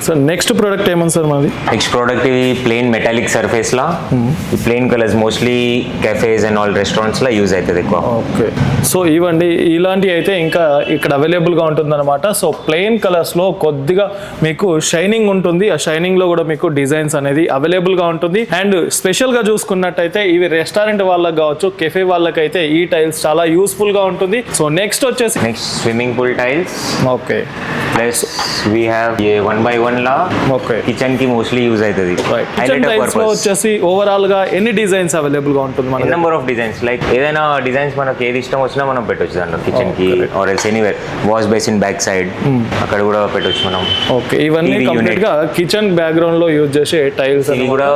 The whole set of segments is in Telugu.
సో నెక్స్ట్ ప్రోడక్ట్ ఏమన్నా సార్ మాది? నెక్స్ట్ ప్రోడక్ట్ ఇది ప్లెయిన్ మెటాలిక్ సర్ఫేస్ లా ఈ plain colours mostly cafes and all restaurants లో యూజ్ అవుతుంది ఎక్కువ. ఓకే, సో ఇవ్వండి ఇలాంటివి అయితే ఇంకా ఇక్కడ అవైలబుల్గా ఉంటుందన్నమాట. సో ప్లెయిన్ కలర్స్లో కొద్దిగా మీకు షైనింగ్ ఉంటుంది, ఆ షైనింగ్లో కూడా మీకు డిజైన్స్ అనేది అవైలబుల్గా ఉంటుంది. అండ్ స్పెషల్గా చూసుకున్నట్టయితే ఇవి రెస్టారెంట్ వాళ్ళకి కావచ్చు, కెఫే వాళ్ళకైతే ఈ టైల్స్ చాలా యూస్ఫుల్గా ఉంటుంది. సో నెక్స్ట్ వచ్చేసి swimming pool tiles. Okay, plus we have 1x1 law okay kitchen కి మోస్ట్లీ యూజ్ అవుతుంది. కిచెన్ టైల్స్ లో వచ్చేసి ఓవరాల్ గా ఎన్ని డిజైన్స్ అవైలబుల్ గా ఉంటుంది? మన నెంబర్ ఆఫ్ డిజైన్స్, లైక్ ఏదైనా డిజైన్స్ మనకి ఏది ఇష్టం వచ్చినా మనం పెట్టొచ్చు దాంట్లో కిచెన్ కి or else anywhere. Wash basin back side అక్కడ కూడా పెట్టొచ్చు మనం. ఓకే, ఇవన్నీ కంప్లీట్ గా కిచెన్ బ్యాక్గ్రౌండ్ లో యూజ్ చేసే టైల్స్. ఇది కూడా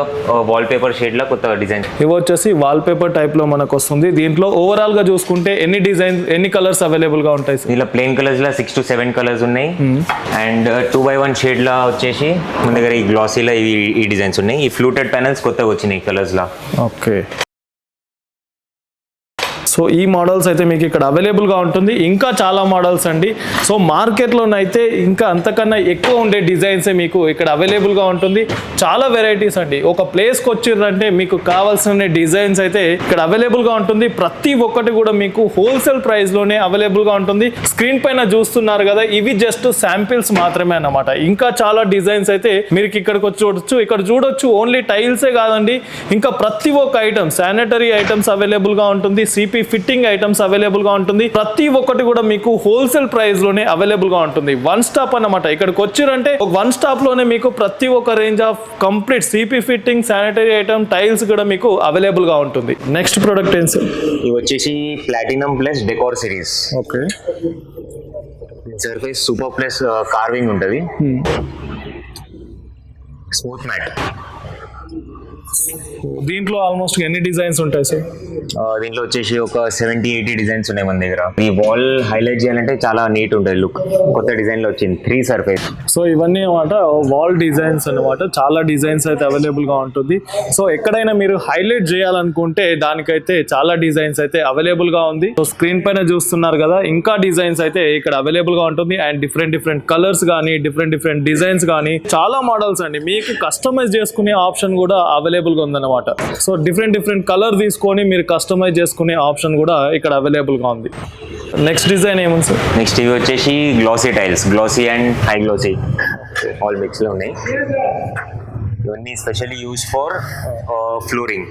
వాల్ పేపర్ షేడ్ లా కొత్త డిజైన్. ఇవి వచ్చేసి వాల్ పేపర్ టైప్ లో మనకు వస్తుంది. దీంట్లో ఓవరాల్ గా చూసుకుంటే ఎన్ని డిజైన్స్, ఎన్ని కలర్స్ అవైలబుల్ గా ఉంటాయి? ఇలా plain colours law 6 to 7 colours ఉన్నాయి. అండ్ 2x1 షేడ్ లా వచ్చేసి మన దగ్గర ఈ గ్లాసీలో ఈ డిజైన్స్ ఉన్నాయి. ఈ ఫ్లూటెడ్ ప్యానల్స్ కొత్తగా వచ్చినాయి కలర్స్ లా. ఓకే, సో ఈ మోడల్స్ అయితే మీకు ఇక్కడ అవైలబుల్గా ఉంటుంది. ఇంకా చాలా మోడల్స్ అండి. సో మార్కెట్లోనైతే ఇంకా అంతకన్నా ఎక్కువ ఉండే డిజైన్సే మీకు ఇక్కడ అవైలబుల్గా ఉంటుంది. చాలా వెరైటీస్ అండి. ఒక ప్లేస్కి వచ్చిర్రంటే మీకు కావాల్సిన డిజైన్స్ అయితే ఇక్కడ అవైలబుల్గా ఉంటుంది. ప్రతి ఒక్కటి కూడా మీకు హోల్సేల్ ప్రైస్లోనే అవైలబుల్గా ఉంటుంది. స్క్రీన్ పైన చూస్తున్నారు కదా, ఇవి జస్ట్ శాంపిల్స్ మాత్రమే అన్నమాట. ఇంకా చాలా డిజైన్స్ అయితే మీరు ఇక్కడికి వచ్చి చూడొచ్చు. ఇక్కడ చూడొచ్చు ఓన్లీ టైల్సే కాదండి, ఇంకా ప్రతి ఒక్క ఐటమ్, శానిటరీ ఐటమ్స్ అవైలబుల్గా ఉంటుంది. సిపి ఫిట్టింగ్ ఐటమ్స్ అవైలబుల్ గా ఉంటుంది. ప్రతి ఒక్కటి కూడా మీకు హోల్సేల్ ప్రైస్ లోనే అవైలబుల్ గా ఉంటుంది. వన్ స్టాప్ అన్నమాట. ఇక్కడికి వచ్చిరంటే వన్ స్టాప్ లోనే మీకు ప్రతి ఒక్క range of complete CP fitting, sanitary item, tiles కూడా మీకు అవైలబుల్ గా ఉంటుంది. నెక్స్ట్ ప్రోడక్ట్ ఏంటి సార్? ఇవి వచ్చేసి platinum plus decor series. Okay, surface super plus carving ఉంటుంది. Smooth matt. దీంట్లో ఆల్మోస్ట్ ఎన్ని డిజైన్స్ ఉంటాయి సార్? దీంట్లో వచ్చేసి ఒక 70-80 డిజైన్స్ ఉన్నాయి మన దగ్గర. ఈ వాల్ హైలైట్ చేయాలంటే చాలా నీట్ ఉంటుంది లుక్. కొత్త డిజైన్ లో వచ్చింది 3 సర్ఫేస్. సో ఇవన్నీ అన్నమాట వాల్ డిజైన్స్ అన్నమాట. చాలా డిజైన్స్ అయితే అవైలబుల్ గా ఉంటుంది. సో ఎక్కడైనా మీరు హైలైట్ చేయాలనుకుంటే దానికైతే చాలా డిజైన్స్ అయితే అవైలబుల్ గా ఉంది. సో స్క్రీన్ పైన చూస్తున్నారు కదా, ఇంకా డిజైన్స్ అయితే ఇక్కడ అవైలబుల్ గా ఉంటుంది. అండ్ డిఫరెంట్ కలర్స్ కానీ, డిఫరెంట్ డిజైన్స్ కానీ, చాలా మోడల్స్ అండి. మీకు కస్టమైజ్ చేసుకునే ఆప్షన్ కూడా అవైలబుల్ గా ఉందన్నమాట. సో డిఫరెంట్ కలర్ తీసుకొని మీరు కస్టమైజ్ చేసుకునే ఆప్షన్ కూడా ఇక్కడ అవైలబుల్ గా ఉంది. నెక్స్ట్ డిజైన్ ఏముంది సార్? నెక్స్ట్ ఇవి వచ్చేసి glossy tiles, glossy and high glossy all mix లో ఉన్నాయి. ఇవన్నీ specially use for flooring.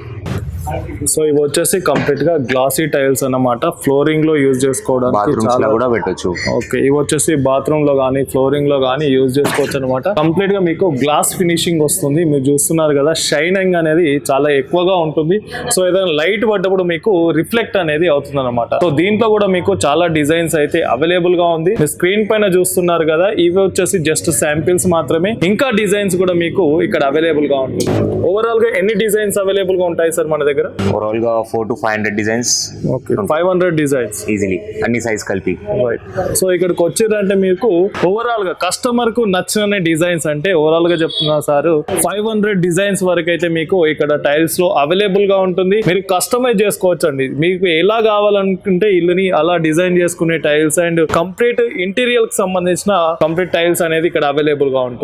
So ఇవి వచ్చేసి కంప్లీట్ గా గ్లాసీ టైల్స్ అన్నమాట. ఫ్లోరింగ్ లో యూజ్ చేసుకోవడానికి కూడా పెట్టొచ్చు. ఓకే, ఇవి వచ్చేసి బాత్రూమ్ లో కానీ, ఫ్లోరింగ్ లో కానీ యూజ్ చేసుకోవచ్చు అనమాట. కంప్లీట్ గా మీకు గ్లాస్ ఫినిషింగ్ వస్తుంది. మీరు చూస్తున్నారు కదా, షైనింగ్ అనేది చాలా ఎక్కువగా ఉంటుంది. సో ఏదైనా లైట్ పడ్డప్పుడు మీకు రిఫ్లెక్ట్ అనేది అవుతుంది అనమాట. సో దీంట్లో కూడా మీకు చాలా డిజైన్స్ అయితే అవైలబుల్ గా ఉంది. మీరు స్క్రీన్ పైన చూస్తున్నారు కదా, ఇవి వచ్చేసి జస్ట్ శాంపిల్స్ మాత్రమే. ఇంకా డిజైన్స్ కూడా మీకు ఇక్కడ అవైలబుల్ గా ఉంటుంది. ఓవరాల్ గా ఎన్ని డిజైన్స్ అవైలబుల్ గా ఉంటాయి సార్ మన దగ్గర? ఓవరాల్ గా 400 to 500 designs. Okay, 500 designs easily, అన్ని సైజ్ కలిపి. రైట్. సో ఇక్కడికి వచ్చిందంటే మీకు ఓవరాల్ గా కస్టమర్ కు నచ్చిన డిజైన్స్ అంటే ఓవరాల్ గా చెప్తున్నా సార్, 500 డిజైన్స్ వరకు అయితే మీకు ఇక్కడ టైల్స్ లో అవైలబుల్ గా ఉంటుంది. మీరు కస్టమైజ్ చేసుకోవచ్చు అండి. మీకు ఎలా కావాలనుకుంటే ఇల్లుని అలా డిజైన్ చేసుకునే టైల్స్ అండ్ కంప్లీట్ ఇంటీరియర్ కి సంబంధించిన కంప్లీట్ టైల్స్ అనేది ఇక్కడ అవైలబుల్ గా ఉంటుంది.